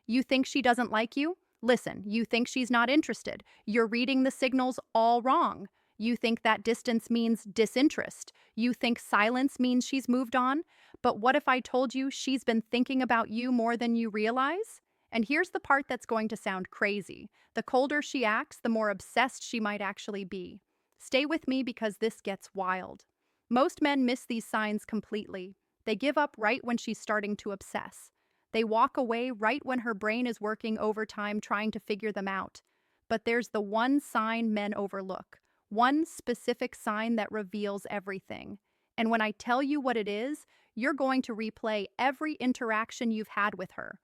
You think she doesn't like you? Listen, you think she's not interested. You're reading the signals all wrong. You think that distance means disinterest. You think silence means she's moved on. But what if I told you she's been thinking about you more than you realize? And here's the part that's going to sound crazy. The colder she acts, the more obsessed she might actually be. Stay with me because this gets wild. Most men miss these signs completely. They give up right when she's starting to obsess. They walk away right when her brain is working overtime trying to figure them out. But there's the one sign men overlook, one specific sign that reveals everything. And when I tell you what it is, you're going to replay every interaction you've had with her.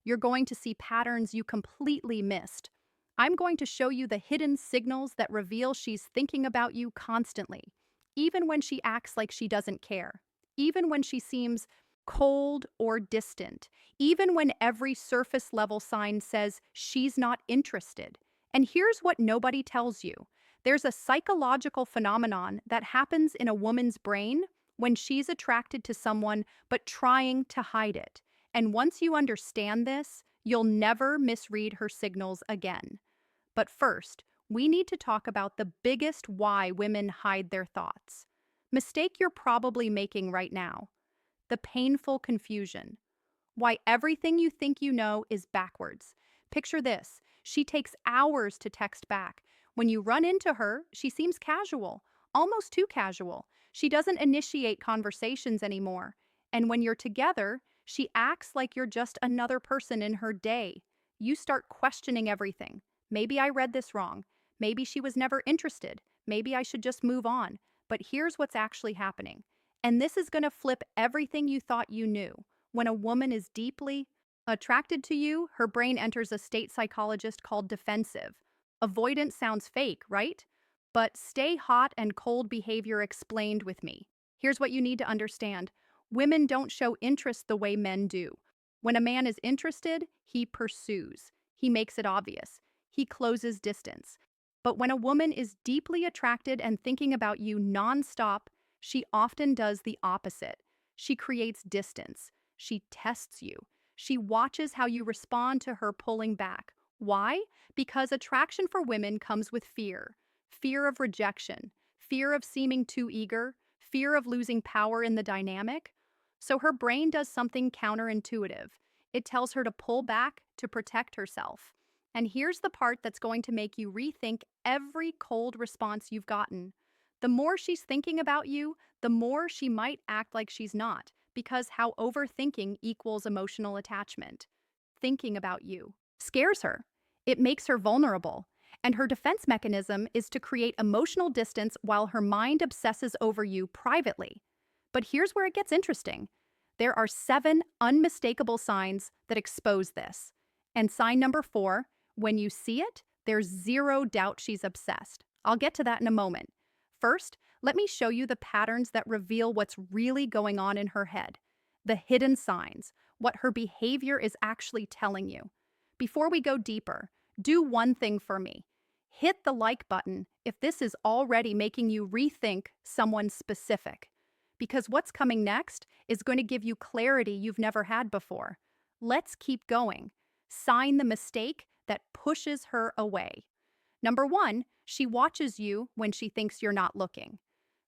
You're going to see patterns you completely missed. I'm going to show you the hidden signals that reveal she's thinking about you constantly, even when she acts like she doesn't care, even when she seems cold or distant, even when every surface level sign says she's not interested. And here's what nobody tells you. There's a psychological phenomenon that happens in a woman's brain when she's attracted to someone but trying to hide it. And once you understand this, you'll never misread her signals again. But first, we need to talk about the biggest why women hide their thoughts. Mistake you're probably making right now. The painful confusion. Why everything you think you know is backwards. Picture this. She takes hours to text back. When you run into her, she seems casual, almost too casual. She doesn't initiate conversations anymore. And when you're together, she acts like you're just another person in her day. You start questioning everything. Maybe I read this wrong. Maybe she was never interested. Maybe I should just move on. But here's what's actually happening. And this is going to flip everything you thought you knew. When a woman is deeply attracted to you, her brain enters a state psychologist called defensive. Avoidance sounds fake, right? But stay hot and cold behavior explained with me. Here's what you need to understand. Women don't show interest the way men do. When a man is interested, he pursues. He makes it obvious. He closes distance. But when a woman is deeply attracted and thinking about you nonstop, she often does the opposite. She creates distance. She tests you. She watches how you respond to her pulling back. Why? Because attraction for women comes with fear. Fear of rejection, fear of seeming too eager, fear of losing power in the dynamic. So her brain does something counterintuitive. It tells her to pull back to protect herself. And here's the part that's going to make you rethink every cold response you've gotten. The more she's thinking about you, the more she might act like she's not, because how overthinking equals emotional attachment. Thinking about you scares her. It makes her vulnerable. And her defense mechanism is to create emotional distance while her mind obsesses over you privately. But here's where it gets interesting. There are 7 unmistakable signs that expose this. And sign number 4, when you see it, there's zero doubt she's obsessed. I'll get to that in a moment. First, let me show you the patterns that reveal what's really going on in her head. The hidden signs, what her behavior is actually telling you. Before we go deeper, do one thing for me. Hit the like button if this is already making you rethink someone specific. Because what's coming next is going to give you clarity you've never had before. Let's keep going. Sign the mistake that pushes her away. Number 1, she watches you when she thinks you're not looking.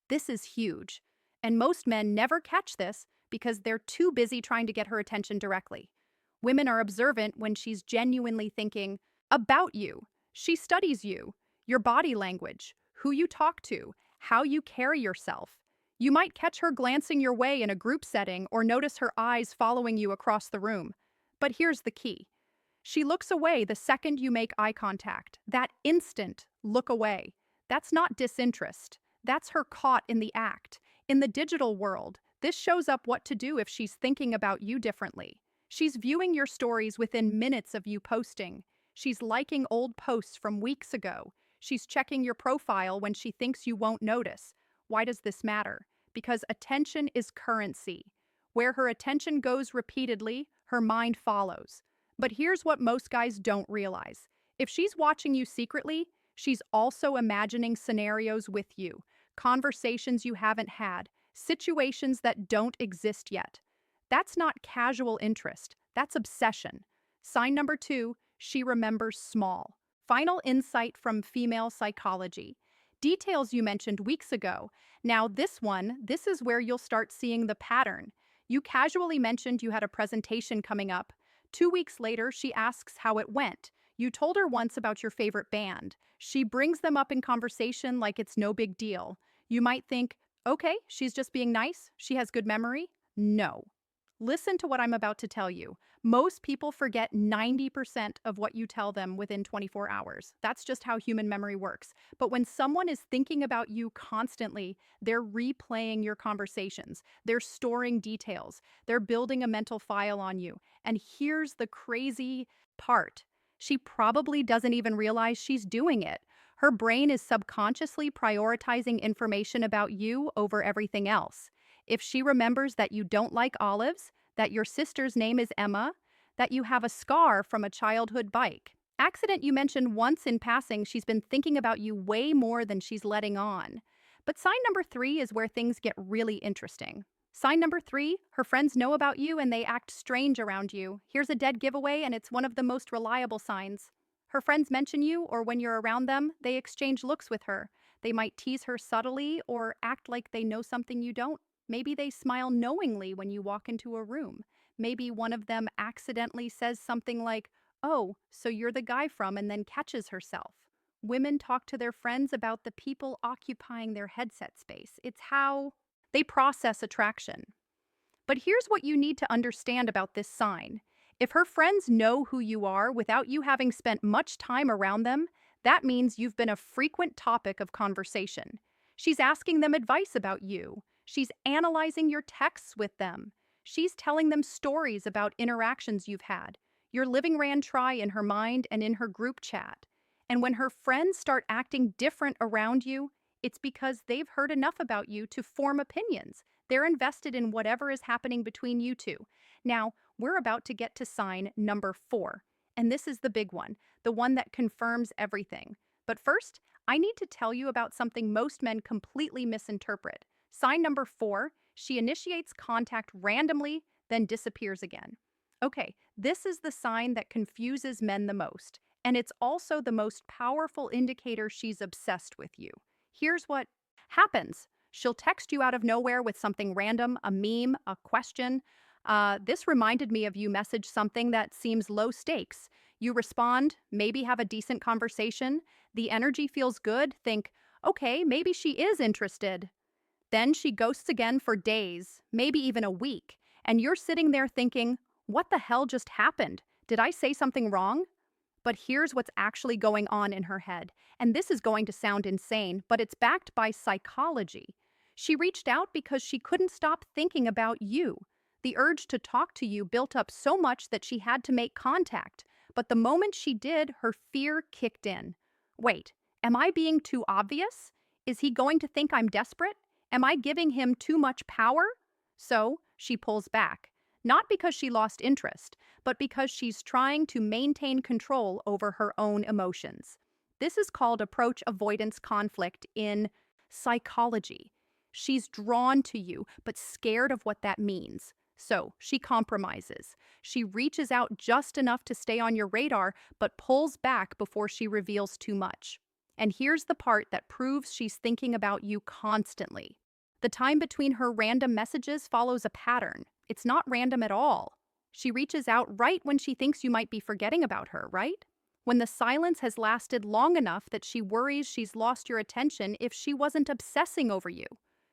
This is huge. And most men never catch this because they're too busy trying to get her attention directly. Women are observant when she's genuinely thinking about you. She studies you, your body language, who you talk to, how you carry yourself. You might catch her glancing your way in a group setting or notice her eyes following you across the room. But here's the key. She looks away the second you make eye contact. That instant look away. That's not disinterest. That's her caught in the act. In the digital world, this shows up what to do if she's thinking about you differently. She's viewing your stories within minutes of you posting. She's liking old posts from weeks ago. She's checking your profile when she thinks you won't notice. Why does this matter? Because attention is currency. Where her attention goes repeatedly, her mind follows. But here's what most guys don't realize. If she's watching you secretly, she's also imagining scenarios with you, conversations you haven't had, situations that don't exist yet. That's not casual interest, that's obsession. Sign number 2, she remembers small. Final insight from female psychology. Details you mentioned weeks ago. Now, this is where you'll start seeing the pattern. You casually mentioned you had a presentation coming up. 2 weeks later, she asks how it went. You told her once about your favorite band. She brings them up in conversation like it's no big deal. You might think, okay, she's just being nice. She has good memory. No. Listen to what I'm about to tell you. Most people forget 90% of what you tell them within 24 hours. That's just how human memory works. But when someone is thinking about you constantly, they're replaying your conversations, they're storing details, they're building a mental file on you. And here's the crazy part: she probably doesn't even realize she's doing it. Her brain is subconsciously prioritizing information about you over everything else. If she remembers that you don't like olives, that your sister's name is Emma, that you have a scar from a childhood bike, accident you mentioned once in passing, she's been thinking about you way more than she's letting on. But sign number 3 is where things get really interesting. Sign number 3, her friends know about you and they act strange around you. Here's a dead giveaway, and it's one of the most reliable signs. Her friends mention you, or when you're around them, they exchange looks with her. They might tease her subtly or act like they know something you don't. Maybe they smile knowingly when you walk into a room. Maybe one of them accidentally says something like, "Oh, so you're the guy from," and then catches herself. Women talk to their friends about the people occupying their headset space. It's how they process attraction. But here's what you need to understand about this sign. If her friends know who you are without you having spent much time around them, that means you've been a frequent topic of conversation. She's asking them advice about you. She's analyzing your texts with them. She's telling them stories about interactions you've had. You're living ran try in her mind and in her group chat. And when her friends start acting different around you, it's because they've heard enough about you to form opinions. They're invested in whatever is happening between you two. Now, we're about to get to sign number 4. And this is the big one, the one that confirms everything. But first, I need to tell you about something most men completely misinterpret. Sign number 4, she initiates contact randomly, then disappears again. Okay, this is the sign that confuses men the most, and it's also the most powerful indicator she's obsessed with you. Here's what happens. She'll text you out of nowhere with something random, a meme, a question. This reminded me of you message something that seems low stakes. You respond, maybe have a decent conversation. The energy feels good. Think, okay, maybe she is interested. Then she ghosts again for days, maybe even a week. And you're sitting there thinking, what the hell just happened? Did I say something wrong? But here's what's actually going on in her head. And this is going to sound insane, but it's backed by psychology. She reached out because she couldn't stop thinking about you. The urge to talk to you built up so much that she had to make contact. But the moment she did, her fear kicked in. Wait, am I being too obvious? Is he going to think I'm desperate? Am I giving him too much power? So she pulls back. Not because she lost interest, but because she's trying to maintain control over her own emotions. This is called approach avoidance conflict in psychology. She's drawn to you, but scared of what that means. So she compromises. She reaches out just enough to stay on your radar, but pulls back before she reveals too much. And here's the part that proves she's thinking about you constantly. The time between her random messages follows a pattern. It's not random at all. She reaches out right when she thinks you might be forgetting about her, right? When the silence has lasted long enough that she worries she's lost your attention if she wasn't obsessing over you.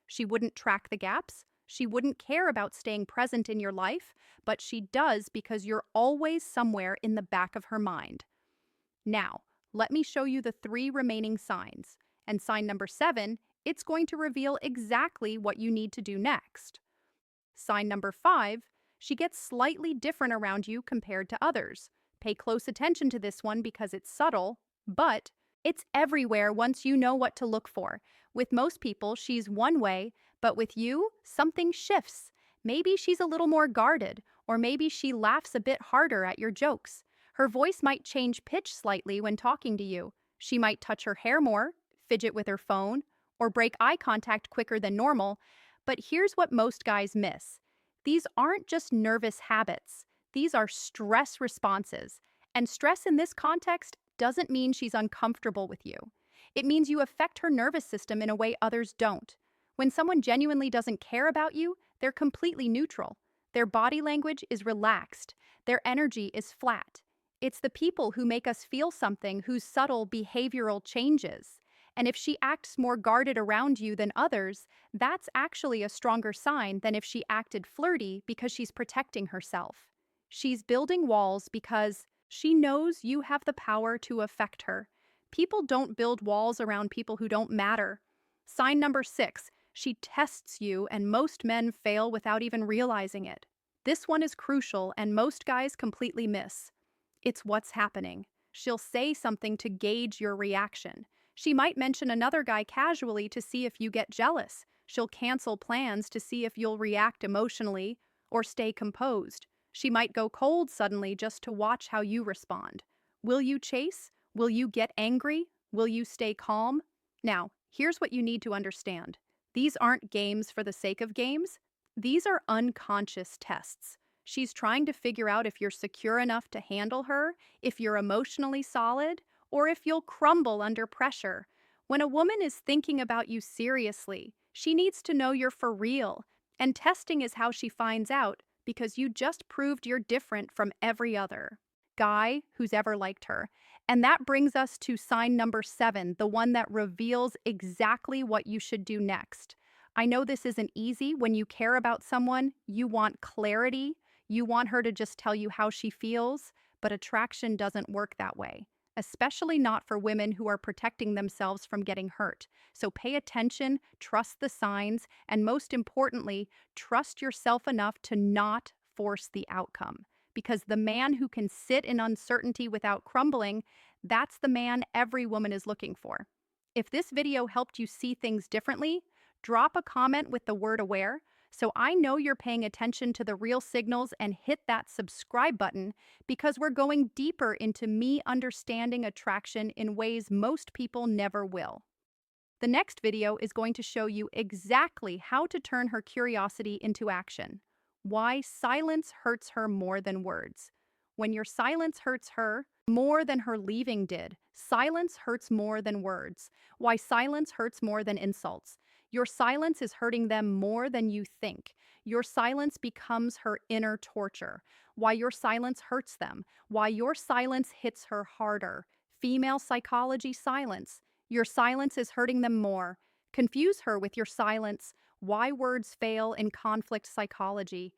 She wouldn't track the gaps. She wouldn't care about staying present in your life, but she does because you're always somewhere in the back of her mind. Now, let me show you the 3 remaining signs. And sign number 7, it's going to reveal exactly what you need to do next. Sign number 5, she gets slightly different around you compared to others. Pay close attention to this one because it's subtle, but it's everywhere once you know what to look for. With most people, she's one way, but with you, something shifts. Maybe she's a little more guarded, or maybe she laughs a bit harder at your jokes. Her voice might change pitch slightly when talking to you. She might touch her hair more, fidget with her phone, or break eye contact quicker than normal. But here's what most guys miss. These aren't just nervous habits. These are stress responses. And stress in this context doesn't mean she's uncomfortable with you. It means you affect her nervous system in a way others don't. When someone genuinely doesn't care about you, they're completely neutral. Their body language is relaxed. Their energy is flat. It's the people who make us feel something whose subtle behavioral changes. And if she acts more guarded around you than others, that's actually a stronger sign than if she acted flirty because she's protecting herself. She's building walls because she knows you have the power to affect her. People don't build walls around people who don't matter. Sign number 6, she tests you, and most men fail without even realizing it. This one is crucial, and most guys completely miss. It's what's happening. She'll say something to gauge your reaction. She might mention another guy casually to see if you get jealous. She'll cancel plans to see if you'll react emotionally or stay composed. She might go cold suddenly just to watch how you respond. Will you chase? Will you get angry? Will you stay calm? Now, here's what you need to understand. These aren't games for the sake of games. These are unconscious tests. She's trying to figure out if you're secure enough to handle her, if you're emotionally solid, or if you'll crumble under pressure. When a woman is thinking about you seriously, she needs to know you're for real. And testing is how she finds out, because you just proved you're different from every other guy who's ever liked her. And that brings us to sign number 7, the one that reveals exactly what you should do next. I know this isn't easy. When you care about someone, you want clarity. You want her to just tell you how she feels, but attraction doesn't work that way, especially not for women who are protecting themselves from getting hurt. So pay attention, trust the signs, and most importantly, trust yourself enough to not force the outcome. Because the man who can sit in uncertainty without crumbling, that's the man every woman is looking for. If this video helped you see things differently, drop a comment with the word aware so I know you're paying attention to the real signals, and hit that subscribe button because we're going deeper into me understanding attraction in ways most people never will. The next video is going to show you exactly how to turn her curiosity into action. Why silence hurts her more than words. When your silence hurts her more than her leaving did, silence hurts more than words. Why silence hurts more than insults. Your silence is hurting them more than you think. Your silence becomes her inner torture. Why your silence hurts them. Why your silence hits her harder. Female psychology silence. Your silence is hurting them more. Confuse her with your silence. Why words fail in conflict psychology.